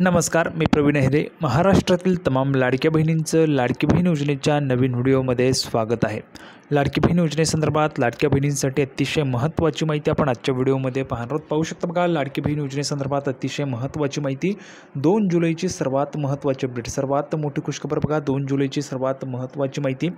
नमस्कार, मी प्रवीण अहिरे. महाराष्ट्रातील तमाम लाडक्या बहिणींचं लाडकी बहीण योजनेच्या नवीन व्हिडिओमध्ये स्वागत आहे. लाडकी बहीण योजनेसंदर्भात लाडक्या बहिणींसाठी अतिशय महत्त्वाची माहिती आपण आजच्या व्हिडिओमध्ये पाहू शकता. बघा, लाडकी बहीण योजनेसंदर्भात अतिशय महत्त्वाची माहिती. 2 जुलैची सर्वात महत्त्वाची अपडेट, सर्वात मोठी खुशखबर. बघा, 2 जुलैची सर्वात महत्त्वाची माहिती.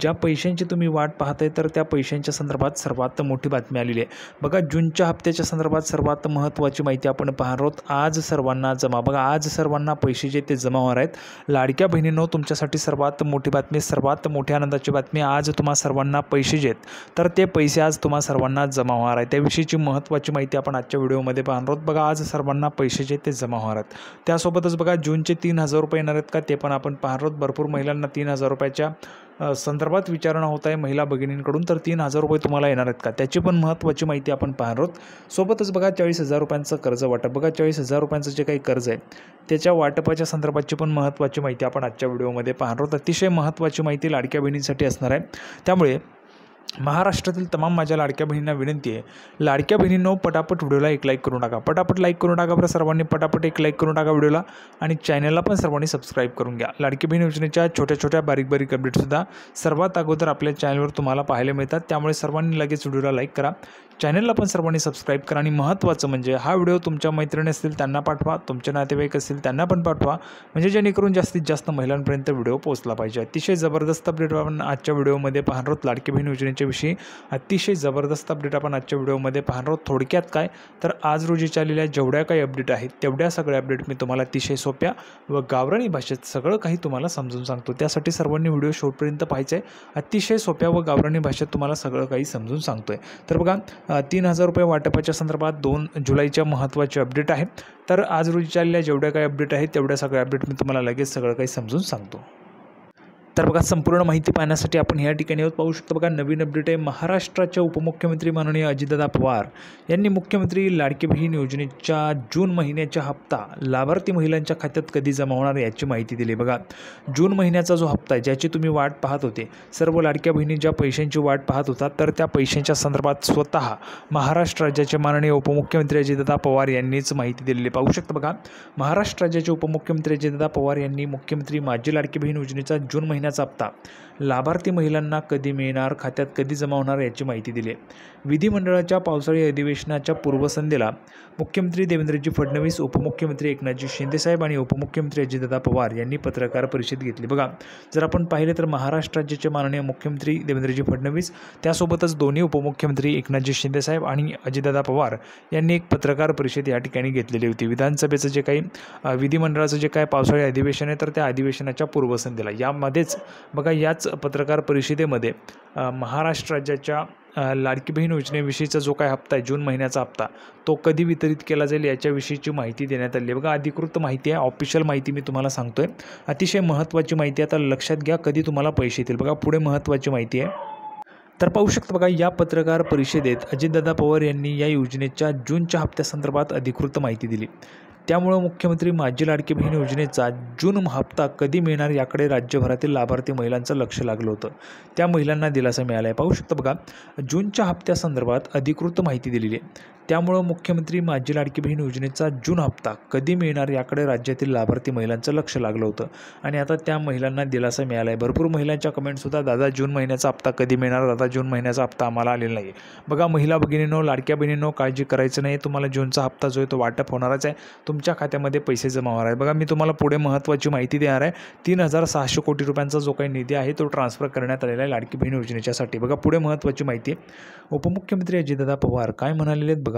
ज्या पैशांची तुम्ही वाट पाहताय तर त्या पैशांच्या संदर्भात सर्वात मोठी बातमी आलेली आहे. बघा, जूनच्या हप्त्याच्या संदर्भात सर्वात महत्त्वाची माहिती आपण पाहणार आहोत. आज सर्वांना जमा. बघा, आज सर्वांना पैसे जे ते जमा होणार आहेत. लाडक्या बहिणींनो, तुमच्यासाठी सर्वात मोठी बातमी, सर्वात मोठ्या आनंदाची बातमी. आज तुम्हा सर्वांना पैसे जे आहेत तर ते पैसे आज तुम्हा सर्वांना जमा होणार आहे. त्याविषयीची महत्त्वाची माहिती आपण आजच्या व्हिडिओमध्ये पाहणार आहोत. बघा, आज सर्वांना पैसे जे ते जमा होणार आहेत. त्यासोबतच बघा, जूनचे 3,000 रुपये येणार आहेत का ते पण आपण पाहणार आहोत. भरपूर महिलांना 3,000 रुपयाच्या संदर्भात विचारणा होत आहे महिला भगिनींकडून. तर 3,000 रुपये तुम्हाला येणार आहेत का त्याची पण महत्त्वाची माहिती आपण पाहणार आहोत. सोबतच बघा, 40,000 रुपयांचं कर्ज वाटप. बघा, 40,000 रुपयांचं जे काही कर्ज आहे त्याच्या वाटपाच्या संदर्भातची पण महत्त्वाची माहिती आपण आजच्या व्हिडिओमध्ये पाहणार आहोत. अतिशय महत्त्वाची माहिती लाडक्या बहिणींसाठी असणार आहे. त्यामुळे महाराष्ट्रातील तमाम माझ्या लाडक्या बहिणींना विनंती आहे, लाडक्या बहिणींनो, पटापट व्हिडिओला एक लाईक करून टाका. पटापट लाईक करून टाका बरं सर्वांनी. पटापट एक लाईक करून टाका व्हिडिओला आणि चॅनलला पण सर्वांनी सबस्क्राईब करून घ्या. लाडकी बहीण योजनेच्या छोट्या छोट्या बारीक बारीक अपडेटसुद्धा सर्वात अगोदर आपल्या चॅनलवर तुम्हाला पाहायला मिळतात. त्यामुळे सर्वांनी लगेच व्हिडिओला लाईक करा, चॅनलला पण सर्वांनी सबस्क्राईब करा. आणि महत्त्वाचं म्हणजे हा व्हिडिओ तुमच्या मैत्रिणी असतील त्यांना पाठवा, तुमचे नातेवाईक असतील त्यांना पण पाठवा, म्हणजे जेणेकरून जास्तीत जास्त महिलांपर्यंत व्हिडिओ पोहोचला पाहिजे. अतिशय जबरदस्त अपडेट आपण आजच्या व्हिडिओमध्ये पाहणार आहोत. लाडकी बहीण योजनेच्या विषयी अतिशय जबरदस्त अपडेट आपण आजच्या व्हिडिओमध्ये पाहणार आहोत. थोडक्यात काय तर आज रोजी चाललेल्या जेवढ्या काही अपडेट आहेत तेवढ्या सगळ्या अपडेट मी तुम्हाला अतिशय सोप्या व गावरानी भाषेत सगळं काही तुम्हाला समजून सांगतो. त्यासाठी सर्वांनी व्हिडिओ शेवटपर्यंत पाहायचं आहे. अतिशय सोप्या व गावरानी भाषेत तुम्हाला सगळं काही समजून सांगतोय. तर बघा, 3,000 रुपये वाटपाच्या संदर्भात 2 जुलैच्या महत्त्वाचे अपडेट आहे. तर आज रोजी चाललेल्या जेवढ्या काही अपडेट आहेत तेवढ्या सगळ्या अपडेट मी तुम्हाला लगेच सगळं काही समजून सांगतो. तर बघा, संपूर्ण माहिती पाहण्यासाठी आपण या ठिकाणी पाहू शकतो. बघा, नवीन अपडेट आहे. महाराष्ट्राचे उपमुख्यमंत्री माननीय अजितदादा पवार यांनी मुख्यमंत्री लाडकी बहीण योजनेच्या जून महिन्याचा हप्ता लाभार्थी महिलांच्या खात्यात कधी जमा होणार याची माहिती दिली. बघा, जून महिन्याचा जो हप्ता आहे ज्याची तुम्ही वाट पाहत होते, सर्व लाडक्या बहिणी ज्या पैशांची वाट पाहत होतात तर त्या पैशांच्या संदर्भात स्वतः महाराष्ट्र राज्याचे माननीय उपमुख्यमंत्री अजितदादा पवार यांनीच माहिती दिलेली पाहू शकता. बघा, महाराष्ट्र राज्याचे उपमुख्यमंत्री अजितदादा पवार यांनी मुख्यमंत्री माझी लाडकी बहीण योजनेचा जून महिन्याचा हप्ता लाभार्थी महिलांना कधी मिळणार, खात्यात कधी जमा होणार याची माहिती दिली आहे. विधिमंडळाच्या पावसाळी अधिवेशनाच्या पूर्वसंध्येला मुख्यमंत्री देवेंद्रजी फडणवीस, उपमुख्यमंत्री एकनाथजी शिंदेसाहेब आणि उपमुख्यमंत्री अजितदादा पवार यांनी पत्रकार परिषद घेतली. बघा, जर आपण पाहिले तर महाराष्ट्र राज्याचे माननीय मुख्यमंत्री देवेंद्रजी फडणवीस, त्यासोबतच दोन्ही उपमुख्यमंत्री एकनाथजी शिंदेसाहेब आणि अजितदादा पवार यांनी एक पत्रकार परिषद या ठिकाणी घेतलेली होती. विधानसभेचं जे काही विधिमंडळाचं जे काही पावसाळी अधिवेशन आहे तर त्या अधिवेशनाच्या पूर्वसंध्येला यामध्येच बघा, याच पत्रकार परिषदेमध्ये महाराष्ट्र राज्याच्या लाडकी बहीण योजनेविषयीचा जो काय हप्ता आहे जून महिन्याचा हप्ता तो कधी वितरित केला जाईल याच्याविषयीची माहिती देण्यात आली आहे. बघा, अधिकृत माहिती आहे, ऑफिशियल माहिती मी तुम्हाला सांगतोय. अतिशय महत्त्वाची माहिती. आता लक्षात घ्या कधी तुम्हाला पैसे येतील. बघा, पुढे महत्त्वाची माहिती आहे. तर पाहू शकता. बघा, या पत्रकार परिषदेत अजितदादा पवार यांनी या योजनेच्या जूनच्या हप्त्यासंदर्भात अधिकृत माहिती दिली. त्यामुळं मुख्यमंत्री माझी लाडकी बहीण योजनेचा जून हप्ता कधी मिळणार याकडे राज्यभरातील लाभार्थी महिलांचं लक्ष लागलं होतं. त्या महिलांना दिलासा मिळाला आहे. पाहू शकता. बघा, जूनच्या हप्त्यासंदर्भात अधिकृत माहिती दिलेली आहे. त्यामुळं मुख्यमंत्री माझी लाडकी बहीण योजनेचा जून हप्ता कधी मिळणार याकडे राज्यातील लाभार्थी महिलांचं लक्ष लागलं होतं आणि आता त्या महिलांना दिलासा मिळाला आहे. भरपूर महिलांच्या कमेंट्ससुद्धा, दादा जून महिन्याचा हप्ता कधी मिळणार, दादा जून महिन्याचा हप्ता आम्हाला आलेला नाही. बघा, महिला भगिनींनो, लाडक्या बहिणींनो, काळजी करायचं नाही. तुम्हाला जूनचा हप्ता जो आहे तो वाटप होणारच आहे. तुमच्या खात्यामध्ये पैसे जमा होणार आहे. बघा, मी तुम्हाला पुढे महत्त्वाची माहिती देणार आहे. 3,600 कोटी रुपयांचा जो काही निधी आहे तो ट्रान्सफर करण्यात आलेला आहे लाडकी बहीण योजनेच्यासाठी. बघा, पुढे महत्त्वाची माहिती आहे. उपमुख्यमंत्री अजितदादा पवार काय म्हणालेले आहेत बघा.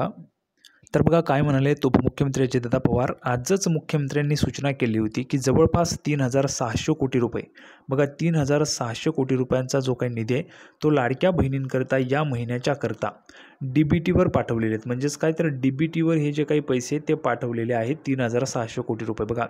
तर बघा, काय म्हणाले उपमुख्यमंत्री अजितदादा पवार. आजच मुख्यमंत्र्यांनी सूचना केली होती की जवळपास 3,600 कोटी रुपये, बघा 3,600 कोटी रुपयांचा जो काही निधी आहे तो लाडक्या बहिणींकरता या महिन्याच्या करता DBTवर पाठवलेले आहेत. म्हणजेच काय तर DBTवर हे जे काही पैसे ते पाठवलेले आहेत 3,600 कोटी रुपये. बघा,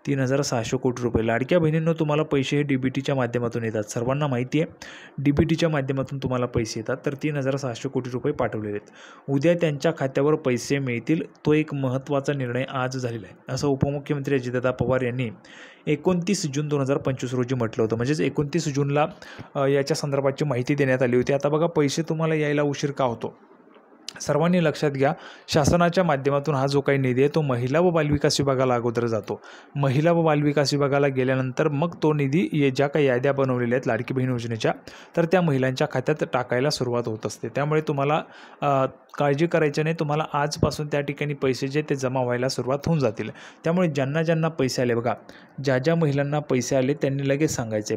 3,600 कोटी रुपये लाडक्या बहिणींनो तुम्हाला पैसे हे DBTच्या माध्यमातून येतात. सर्वांना माहिती आहे DBTच्या माध्यमातून तुम्हाला पैसे येतात. तर 3,600 कोटी रुपये पाठवलेले आहेत. उद्या त्यांच्या खात्यावर पैसे मिळतील. तो एक महत्त्वाचा निर्णय आज झालेला आहे असं उपमुख्यमंत्री अजितदादा पवार यांनी 29 जून 2025 रोजी म्हटलं होतं. म्हणजेच 29 जूनला याच्या संदर्भाची माहिती देण्यात आली होती. आता बघा, पैसे तुम्हाला यायला उशीर का होतो सर्वांनी लक्षात घ्या, शासनाच्या माध्यमातून हा जो काही निधी आहे तो महिला व बालविकास विभागाला अगोदर जातो. महिला व बालविकास विभागाला गेल्यानंतर मग तो निधी ज्या काही याद्या बनवलेल्या आहेत लाडकी बहीण योजनेच्या, तर त्या महिलांच्या खात्यात टाकायला सुरुवात होत असते. त्यामुळे तुम्हाला काळजी करायची नाही. तुम्हाला आजपासून त्या ठिकाणी पैसे जे ते जमा व्हायला सुरुवात होऊन जातील. त्यामुळे ज्यांना पैसे आले, बघा ज्या महिलांना पैसे आले त्यांनी लगेच सांगायचे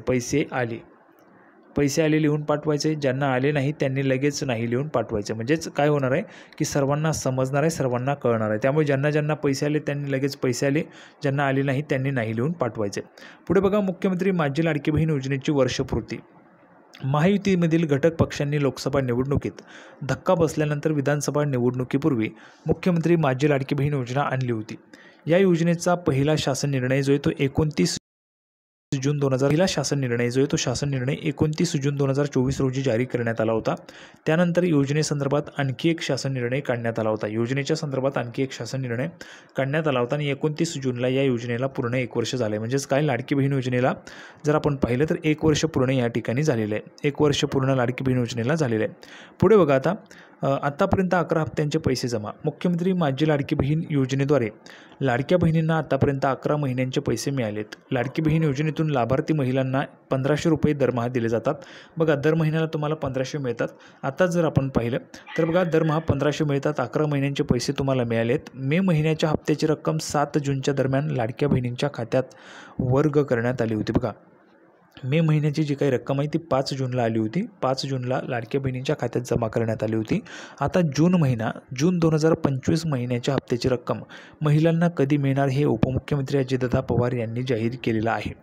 पैसे आले लिहून पाठवायचे. ज्यांना आले नाही त्यांनी लगेच नाही लिहून पाठवायचे. म्हणजेच काय होणार आहे की सर्वांना समजणार आहे, सर्वांना कळणार आहे. त्यामुळे ज्यांना पैसे आले त्यांनी लगेच पैसे आले, ज्यांना आले नाही त्यांनी नाही लिहून पाठवायचे. पुढे बघा, मुख्यमंत्री माझी लाडकी बहीण योजनेची वर्षपूर्ती. महायुतीमधील घटक पक्षांनी लोकसभा निवडणुकीत धक्का बसल्यानंतर विधानसभा निवडणुकीपूर्वी मुख्यमंत्री माझी लाडकी बहीण योजना आणली होती. या योजनेचा पहिला शासन निर्णय जो आहे तो 29 जून 2024 रोजी जारी करण्यात आला होता. त्यानंतर योजनेसंदर्भात आणखी एक शासन निर्णय काढण्यात आला होता. योजनेच्या संदर्भात आणखी एक शासन निर्णय काढण्यात आला होता आणि 29 जूनला या योजनेला पूर्ण 1 वर्ष झाले. म्हणजेच काय, लाडकी बहीण योजनेला जर आपण पाहिलं तर 1 वर्ष पूर्ण या ठिकाणी झालेलं आहे. 1 वर्ष पूर्ण लाडकी बहीण योजनेला झालेलं आहे. पुढे बघा, आतापर्यंत 11 हप्त्यांचे पैसे जमा. मुख्यमंत्री माझी लाडकी बहीण योजनेद्वारे लाडक्या बहिणींना आतापर्यंत 11 महिन्यांचे पैसे मिळालेत. लाडकी बहीण योजनेतून लाभार्थी महिलांना 1500 रुपये दरमहा दिले जातात. बघा, दर महिन्याला तुम्हाला 1500 मिळतात. आता जर आपण पाहिलं तर बघा, दरमहा 1500 मिळतात. 11 महिन्यांचे पैसे तुम्हाला मिळालेत. मे महिन्याच्या हप्त्याची रक्कम 7 जूनच्या दरम्यान लाडक्या बहिणींच्या खात्यात वर्ग करण्यात आली होती. बघा, मे महिन्याची जी काही रक्कम आहे ती 5 जूनला आली होती. 5 जूनला लाडक्या बहिणींच्या खात्यात जमा करण्यात आली होती. आता जून 2025 महिन्याच्या हप्त्याची रक्कम महिलांना कधी मिळणार हे उपमुख्यमंत्री अजितदादा पवार यांनी जाहीर केलेलं आहे.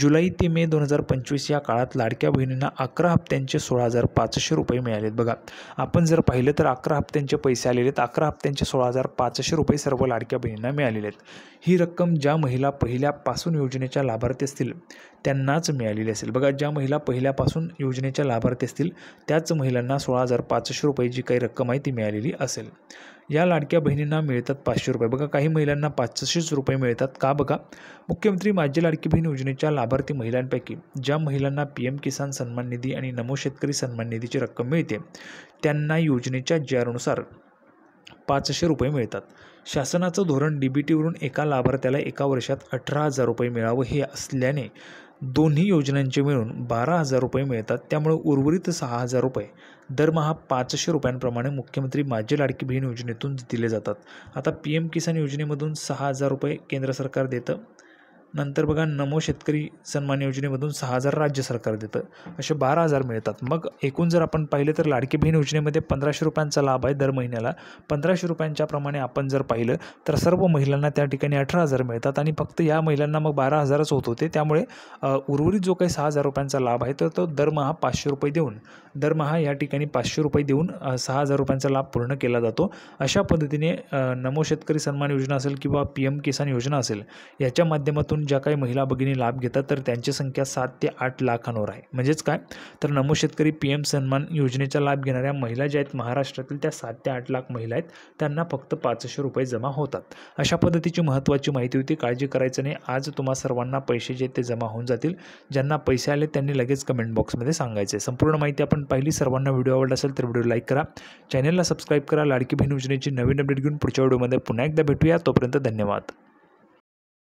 जुलै ते मे 2025 या काळात लाडक्या बहिणींना 11 हप्त्यांचे 16,500 रुपये मिळालेत. बघा, आपण जर पाहिलं तर 11 हप्त्यांचे पैसे आलेले आहेत. 11 हप्त्यांचे 16,500 रुपये सर्व लाडक्या बहिणींना मिळालेले आहेत. ही रक्कम ज्या महिला पहिल्यापासून योजनेच्या लाभार्थी असतील त्यांनाच मिळालेली असेल. बघा, ज्या महिला पहिल्यापासून योजनेच्या लाभार्थी असतील त्याच महिलांना 16,500 रुपये जी काही रक्कम आहे ती मिळालेली असेल. या लाडक्या बहिणींना मिळतात 500 रुपये. बघा, काही महिलांना 500 रुपये मिळतात. का? बघा, मुख्यमंत्री माझी लाडकी बहीण योजनेच्या लाभार्थी महिलांपैकी ज्या महिलांना PM किसान सन्मान निधी आणि नमो शेतकरी सन्मान निधीची रक्कम मिळते त्यांना योजनेच्या JR नुसार 500 रुपये मिळतात. शासनाचं धोरण DBTवरून एका लाभार्थ्याला एका वर्षात 18,000 रुपये मिळावं हे असल्याने दोन्ही योजनांचे मिळून 12,000 रुपये मिळतात. त्यामुळे उर्वरित 6,000 रुपये दरमहा 500 रुपयांप्रमाणे मुख्यमंत्री माझी लाडकी बहीण योजनेतून दिले जातात. आता PM किसान योजनेमधून 6,000 रुपये केंद्र सरकार देतं. नंतर बघा, नमो शेतकरी सन्मान योजनेमधून 6,000 राज्य सरकार देतं. असे 12,000 मिळतात. मग एकूण जर आपण पाहिलं तर लाडकी बहीण योजनेमध्ये 1,500 रुपयांचा लाभ आहे दर महिन्याला. 1,500 रुपयांच्या प्रमाणे आपण जर पाहिलं तर सर्व महिलांना त्या ठिकाणी 18,000 मिळतात आणि फक्त या महिलांना मग 12,000च होत होते. त्यामुळे उर्वरित जो काही 6,000 रुपयांचा लाभ आहे तर तो दरमहा 500 रुपये देऊन या ठिकाणी 500 रुपये देऊन 6,000 रुपयांचा लाभ पूर्ण केला जातो. अशा पद्धतीने नमो शेतकरी सन्मान योजना असेल किंवा PM किसान योजना असेल याच्या माध्यमातून ज्या काही महिला भगिनी लाभ घेतात तर त्यांची संख्या 7 ते 8 लाखांवर आहे. म्हणजेच काय, तर नमो शेतकरी PM सन्मान योजनेचा लाभ घेणाऱ्या महिला ज्या आहेत महाराष्ट्रातील त्या 7 ते 8 लाख महिला आहेत. त्यांना फक्त 500 रुपये जमा होतात. अशा पद्धतीची महत्त्वाची माहिती होती. काळजी करायचं नाही. आज तुम्हा सर्वांना पैसे जे ते जमा होऊन जातील. ज्यांना पैसे आले त्यांनी लगेच कमेंट बॉक्समध्ये सांगायचे. संपूर्ण माहिती आपण पाहिली. सर्वांना व्हिडिओ आवडला असेल तर व्हिडिओ लाईक करा, चॅनलला सबस्क्राईब करा. लाडकी बहीण योजनेची नवीन अपडेट घेऊन पुढच्या व्हिडिओमध्ये पुन्हा एकदा भेटूया. तोपर्यंत धन्यवाद.